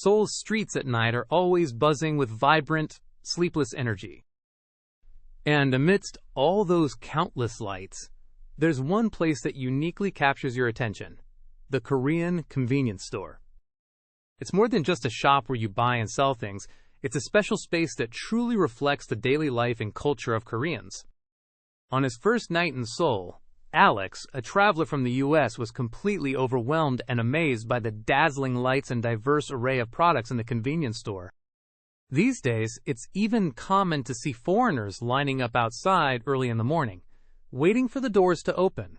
Seoul's streets at night are always buzzing with vibrant, sleepless energy. And amidst all those countless lights, there's one place that uniquely captures your attention: the Korean convenience store. It's more than just a shop where you buy and sell things. It's a special space that truly reflects the daily life and culture of Koreans. On his first night in Seoul, Alex, a traveler from the US, was completely overwhelmed and amazed by the dazzling lights and diverse array of products in the convenience store. These days, it's even common to see foreigners lining up outside early in the morning, waiting for the doors to open.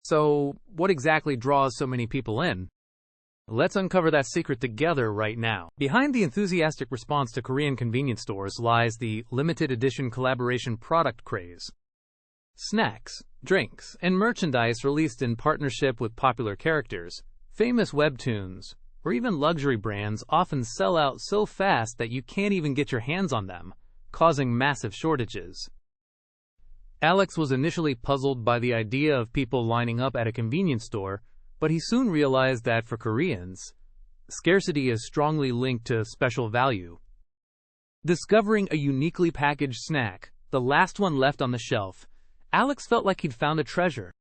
So, what exactly draws so many people in? Let's uncover that secret together right now. Behind the enthusiastic response to Korean convenience stores lies the limited edition collaboration product craze. Snacks, drinks, and merchandise released in partnership with popular characters, famous webtoons, or even luxury brands often sell out so fast that you can't even get your hands on them, causing massive shortages. Alex was initially puzzled by the idea of people lining up at a convenience store, but he soon realized that for Koreans, scarcity is strongly linked to special value. Discovering a uniquely packaged snack, the last one left on the shelf, Alex felt like he'd found a treasure.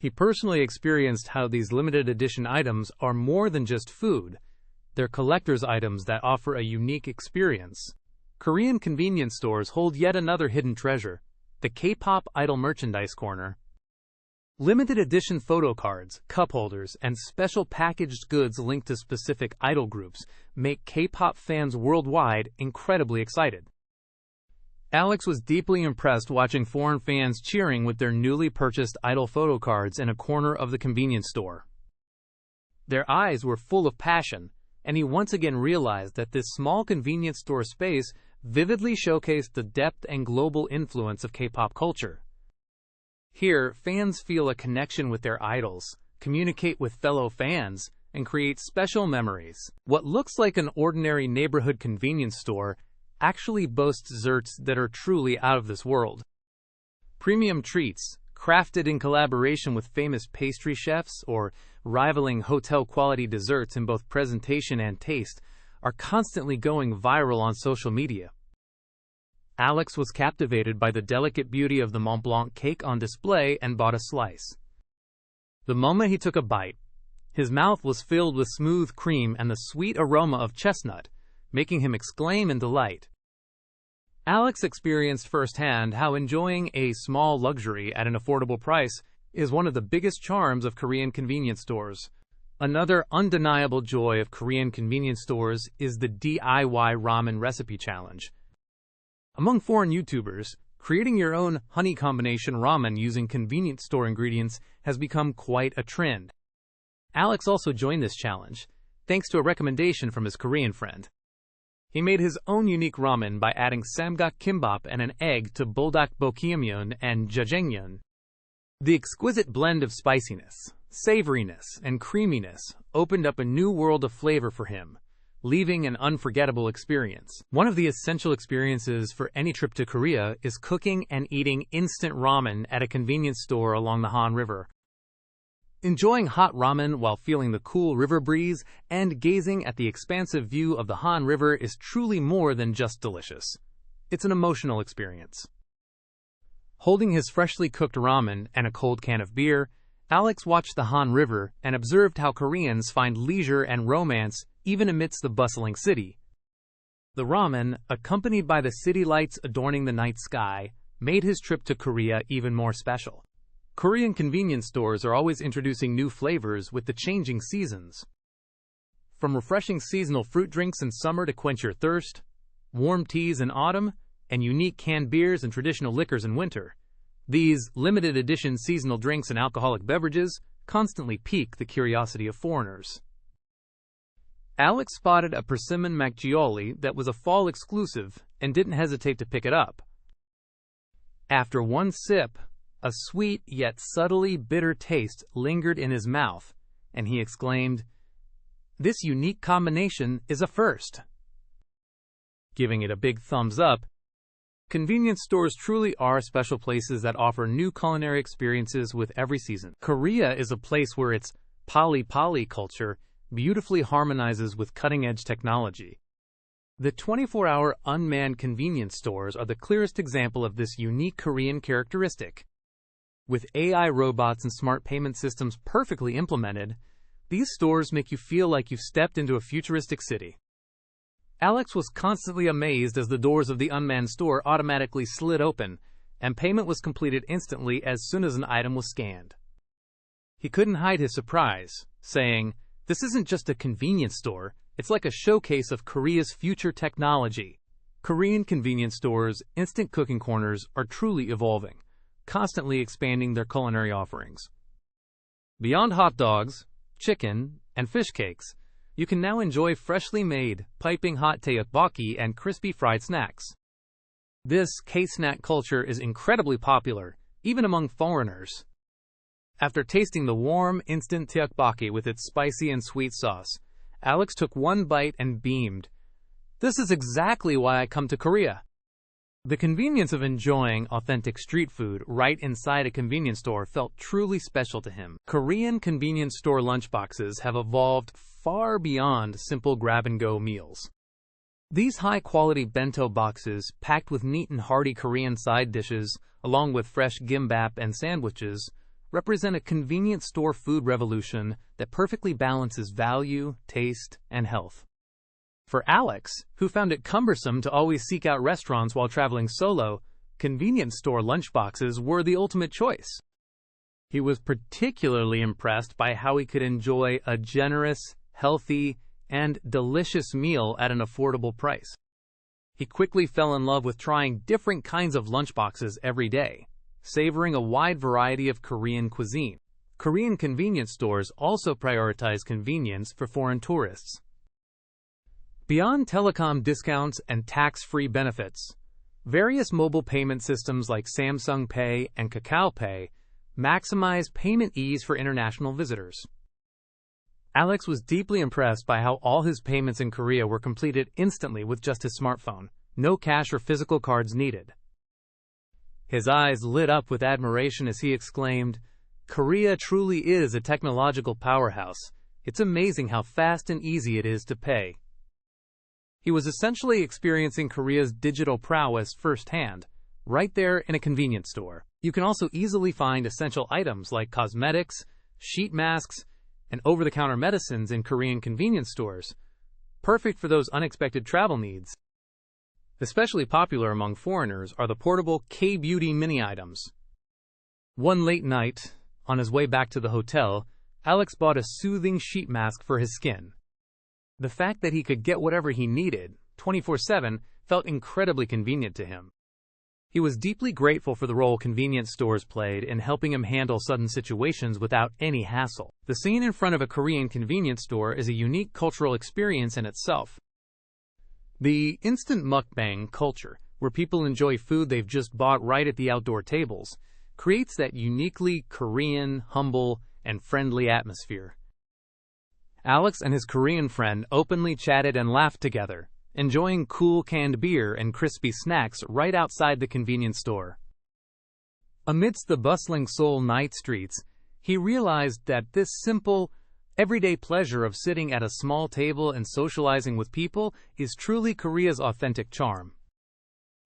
He personally experienced how these limited edition items are more than just food. They're collector's items that offer a unique experience. Korean convenience stores hold yet another hidden treasure: the K-pop idol merchandise corner. Limited edition photo cards, cup holders, and special packaged goods linked to specific idol groups make K-pop fans worldwide incredibly excited. Alex was deeply impressed watching foreign fans cheering with their newly purchased idol photo cards in a corner of the convenience store. Their eyes were full of passion, and he once again realized that this small convenience store space vividly showcased the depth and global influence of K-pop culture. Here, fans feel a connection with their idols, communicate with fellow fans, and create special memories. What looks like an ordinary neighborhood convenience store actually boasts desserts that are truly out of this world. Premium treats, crafted in collaboration with famous pastry chefs or rivaling hotel-quality desserts in both presentation and taste, are constantly going viral on social media. Alex was captivated by the delicate beauty of the Mont Blanc cake on display and bought a slice. The moment he took a bite, his mouth was filled with smooth cream and the sweet aroma of chestnut, making him exclaim in delight. Alex experienced firsthand how enjoying a small luxury at an affordable price is one of the biggest charms of Korean convenience stores. Another undeniable joy of Korean convenience stores is the DIY ramen recipe challenge. Among foreign YouTubers, creating your own honey combination ramen using convenience store ingredients has become quite a trend. Alex also joined this challenge, thanks to a recommendation from his Korean friend. He made his own unique ramen by adding samgak kimbap and an egg to buldak bokkeumyeon and jjajangmyeon. The exquisite blend of spiciness, savoriness, and creaminess opened up a new world of flavor for him, leaving an unforgettable experience. One of the essential experiences for any trip to Korea is cooking and eating instant ramen at a convenience store along the Han River. Enjoying hot ramen while feeling the cool river breeze and gazing at the expansive view of the Han River is truly more than just delicious. It's an emotional experience. Holding his freshly cooked ramen and a cold can of beer, Alex watched the Han River and observed how Koreans find leisure and romance even amidst the bustling city. The ramen, accompanied by the city lights adorning the night sky, made his trip to Korea even more special. Korean convenience stores are always introducing new flavors with the changing seasons. From refreshing seasonal fruit drinks in summer to quench your thirst, warm teas in autumn, and unique canned beers and traditional liquors in winter, these limited edition seasonal drinks and alcoholic beverages constantly pique the curiosity of foreigners. Alex spotted a persimmon macchioli that was a fall exclusive and didn't hesitate to pick it up. After one sip, a sweet yet subtly bitter taste lingered in his mouth, and he exclaimed, "This unique combination is a first." Giving it a big thumbs up, convenience stores truly are special places that offer new culinary experiences with every season. Korea is a place where its pali culture beautifully harmonizes with cutting-edge technology. The 24-hour unmanned convenience stores are the clearest example of this unique Korean characteristic. With AI robots and smart payment systems perfectly implemented, these stores make you feel like you've stepped into a futuristic city. Alex was constantly amazed as the doors of the unmanned store automatically slid open, and payment was completed instantly as soon as an item was scanned. He couldn't hide his surprise, saying, "This isn't just a convenience store, it's like a showcase of Korea's future technology." Korean convenience stores, instant cooking corners, are truly evolving, constantly expanding their culinary offerings. Beyond hot dogs, chicken, and fish cakes, you can now enjoy freshly made, piping hot tteokbokki and crispy fried snacks. This K-snack culture is incredibly popular, even among foreigners. After tasting the warm, instant tteokbokki with its spicy and sweet sauce, Alex took one bite and beamed. "This is exactly why I come to Korea." The convenience of enjoying authentic street food right inside a convenience store felt truly special to him. Korean convenience store lunchboxes have evolved far beyond simple grab-and-go meals. These high-quality bento boxes, packed with neat and hearty Korean side dishes, along with fresh gimbap and sandwiches, represent a convenience store food revolution that perfectly balances value, taste, and health. For Alex, who found it cumbersome to always seek out restaurants while traveling solo, convenience store lunchboxes were the ultimate choice. He was particularly impressed by how he could enjoy a generous, healthy, and delicious meal at an affordable price. He quickly fell in love with trying different kinds of lunchboxes every day, savoring a wide variety of Korean cuisine. Korean convenience stores also prioritize convenience for foreign tourists. Beyond telecom discounts and tax-free benefits, various mobile payment systems like Samsung Pay and Kakao Pay maximize payment ease for international visitors. Alex was deeply impressed by how all his payments in Korea were completed instantly with just his smartphone, no cash or physical cards needed. His eyes lit up with admiration as he exclaimed, "Korea truly is a technological powerhouse. It's amazing how fast and easy it is to pay." He was essentially experiencing Korea's digital prowess firsthand, right there in a convenience store. You can also easily find essential items like cosmetics, sheet masks, and over-the-counter medicines in Korean convenience stores, perfect for those unexpected travel needs. Especially popular among foreigners are the portable K-beauty mini items. One late night, on his way back to the hotel, Alex bought a soothing sheet mask for his skin. The fact that he could get whatever he needed, 24/7, felt incredibly convenient to him. He was deeply grateful for the role convenience stores played in helping him handle sudden situations without any hassle. The scene in front of a Korean convenience store is a unique cultural experience in itself. The instant mukbang culture, where people enjoy food they've just bought right at the outdoor tables, creates that uniquely Korean, humble, and friendly atmosphere. Alex and his Korean friend openly chatted and laughed together, enjoying cool canned beer and crispy snacks right outside the convenience store. Amidst the bustling Seoul night streets, he realized that this simple, everyday pleasure of sitting at a small table and socializing with people is truly Korea's authentic charm.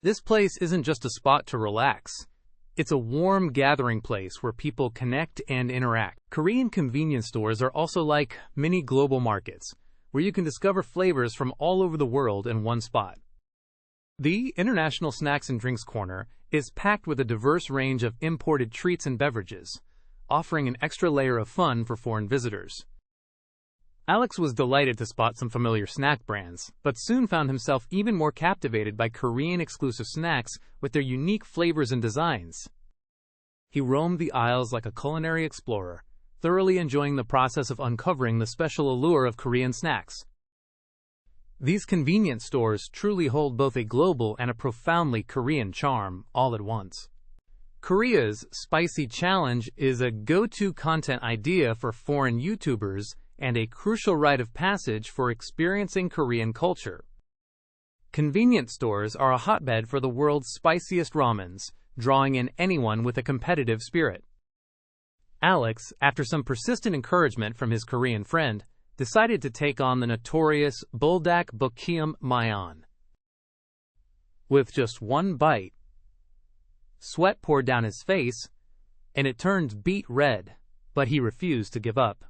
This place isn't just a spot to relax. It's a warm gathering place where people connect and interact. Korean convenience stores are also like mini global markets, where you can discover flavors from all over the world in one spot. The International Snacks and Drinks Corner is packed with a diverse range of imported treats and beverages, offering an extra layer of fun for foreign visitors. Alex was delighted to spot some familiar snack brands, but soon found himself even more captivated by Korean-exclusive snacks with their unique flavors and designs. He roamed the aisles like a culinary explorer, thoroughly enjoying the process of uncovering the special allure of Korean snacks. These convenience stores truly hold both a global and a profoundly Korean charm all at once. Korea's Spicy Challenge is a go-to content idea for foreign YouTubers and a crucial rite of passage for experiencing Korean culture. Convenience stores are a hotbed for the world's spiciest ramens, drawing in anyone with a competitive spirit. Alex, after some persistent encouragement from his Korean friend, decided to take on the notorious Buldak Bokkeum Mayon. With just one bite, sweat poured down his face, and it turned beet red, but he refused to give up.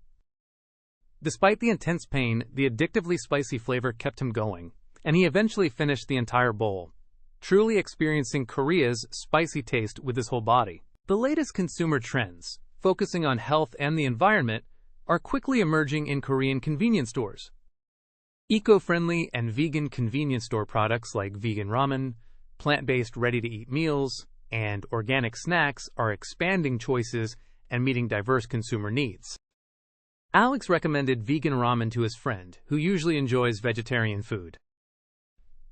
Despite the intense pain, the addictively spicy flavor kept him going, and he eventually finished the entire bowl, truly experiencing Korea's spicy taste with his whole body. The latest consumer trends, focusing on health and the environment, are quickly emerging in Korean convenience stores. Eco-friendly and vegan convenience store products like vegan ramen, plant-based ready-to-eat meals, and organic snacks are expanding choices and meeting diverse consumer needs. Alex recommended vegan ramen to his friend, who usually enjoys vegetarian food.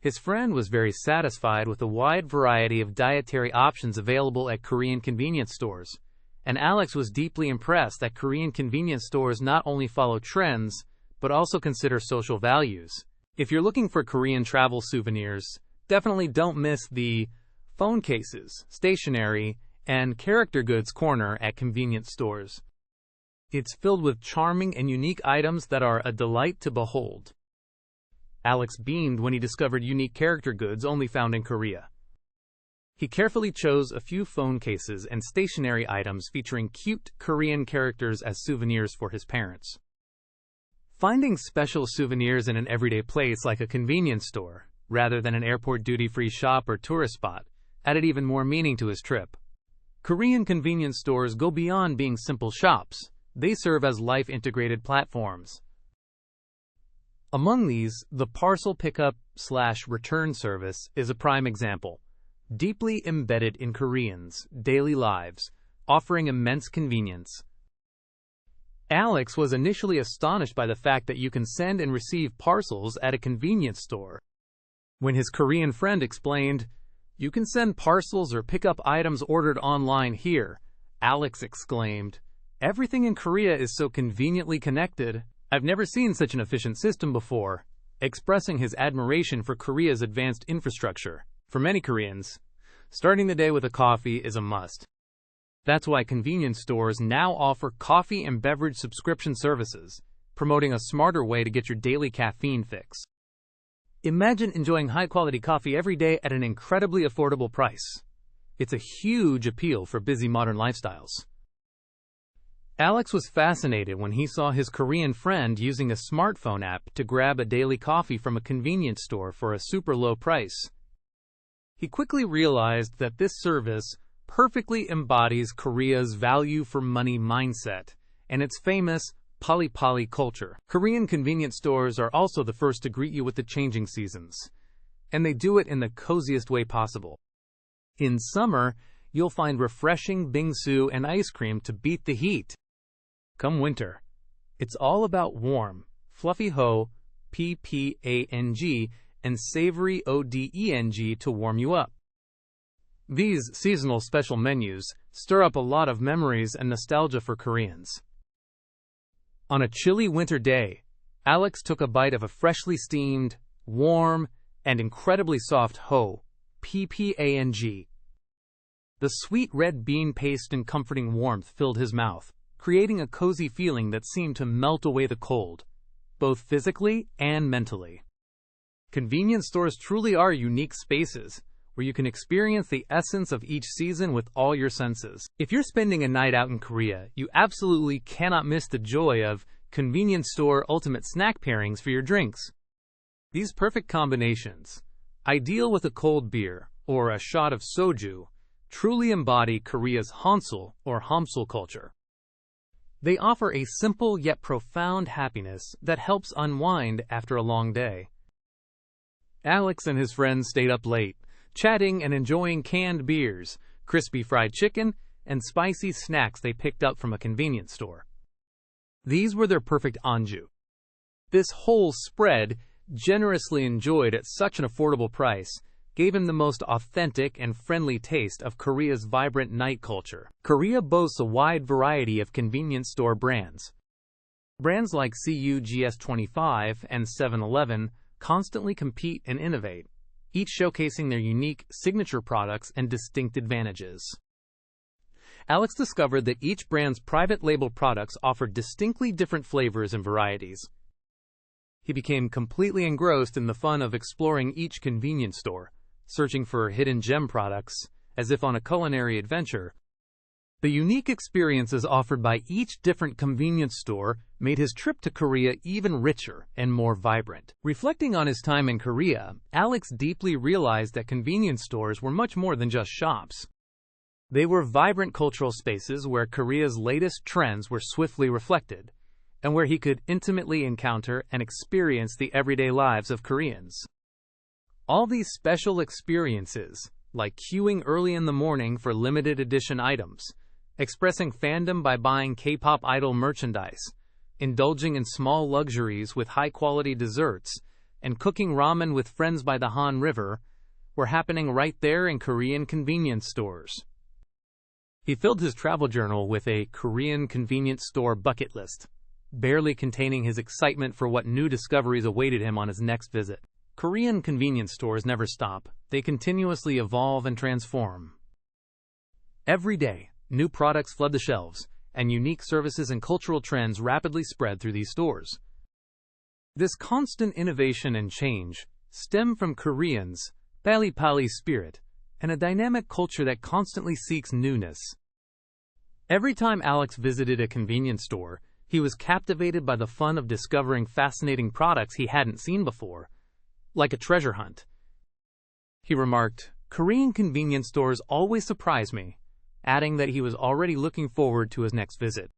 His friend was very satisfied with the wide variety of dietary options available at Korean convenience stores, and Alex was deeply impressed that Korean convenience stores not only follow trends, but also consider social values. If you're looking for Korean travel souvenirs, definitely don't miss the phone cases, stationery, and character goods corner at convenience stores. It's filled with charming and unique items that are a delight to behold. Alex beamed when he discovered unique character goods only found in Korea. He carefully chose a few phone cases and stationery items featuring cute Korean characters as souvenirs for his parents. Finding special souvenirs in an everyday place like a convenience store, rather than an airport duty-free shop or tourist spot, added even more meaning to his trip. Korean convenience stores go beyond being simple shops. They serve as life-integrated platforms. Among these, the parcel pickup/return service is a prime example, deeply embedded in Koreans' daily lives, offering immense convenience. Alex was initially astonished by the fact that you can send and receive parcels at a convenience store. When his Korean friend explained, "You can send parcels or pick up items ordered online here," Alex exclaimed, "Everything in Korea is so conveniently connected. I've never seen such an efficient system before," expressing his admiration for Korea's advanced infrastructure. For many Koreans, starting the day with a coffee is a must. That's why convenience stores now offer coffee and beverage subscription services, promoting a smarter way to get your daily caffeine fix. Imagine enjoying high-quality coffee every day at an incredibly affordable price. It's a huge appeal for busy modern lifestyles. Alex was fascinated when he saw his Korean friend using a smartphone app to grab a daily coffee from a convenience store for a super low price. He quickly realized that this service perfectly embodies Korea's value for money mindset and its famous pali-pali culture. Korean convenience stores are also the first to greet you with the changing seasons, and they do it in the coziest way possible. In summer, you'll find refreshing bingsu and ice cream to beat the heat. Come winter, it's all about warm, fluffy ho, ppang, and savory odeng to warm you up. These seasonal special menus stir up a lot of memories and nostalgia for Koreans. On a chilly winter day, Alex took a bite of a freshly steamed, warm, and incredibly soft ho, ppang. The sweet red bean paste and comforting warmth filled his mouth, creating a cozy feeling that seemed to melt away the cold, both physically and mentally. Convenience stores truly are unique spaces where you can experience the essence of each season with all your senses. If you're spending a night out in Korea, you absolutely cannot miss the joy of convenience store ultimate snack pairings for your drinks. These perfect combinations, ideal with a cold beer or a shot of soju, truly embody Korea's Hansel or Hamsul culture. They offer a simple yet profound happiness that helps unwind after a long day. Alex and his friends stayed up late, chatting and enjoying canned beers, crispy fried chicken, and spicy snacks they picked up from a convenience store. These were their perfect anju. This whole spread, generously enjoyed at such an affordable price, gave him the most authentic and friendly taste of Korea's vibrant night culture. Korea boasts a wide variety of convenience store brands. Brands like CUGS25 and 7-Eleven constantly compete and innovate, each showcasing their unique signature products and distinct advantages. Alex discovered that each brand's private label products offered distinctly different flavors and varieties, He became completely engrossed in the fun of exploring each convenience store, searching for hidden gem products, as if on a culinary adventure. The unique experiences offered by each different convenience store made his trip to Korea even richer and more vibrant. Reflecting on his time in Korea, Alex deeply realized that convenience stores were much more than just shops. They were vibrant cultural spaces where Korea's latest trends were swiftly reflected, and where he could intimately encounter and experience the everyday lives of Koreans. All these special experiences, like queuing early in the morning for limited edition items, expressing fandom by buying K-pop idol merchandise, indulging in small luxuries with high-quality desserts, and cooking ramen with friends by the Han River, were happening right there in Korean convenience stores. He filled his travel journal with a Korean convenience store bucket list, barely containing his excitement for what new discoveries awaited him on his next visit. Korean convenience stores never stop. They continuously evolve and transform. Every day, new products flood the shelves, and unique services and cultural trends rapidly spread through these stores. This constant innovation and change stem from Koreans' pali-pali spirit and a dynamic culture that constantly seeks newness. Every time Alex visited a convenience store, he was captivated by the fun of discovering fascinating products he hadn't seen before, like a treasure hunt. He remarked, "Korean convenience stores always surprise me," adding that he was already looking forward to his next visit.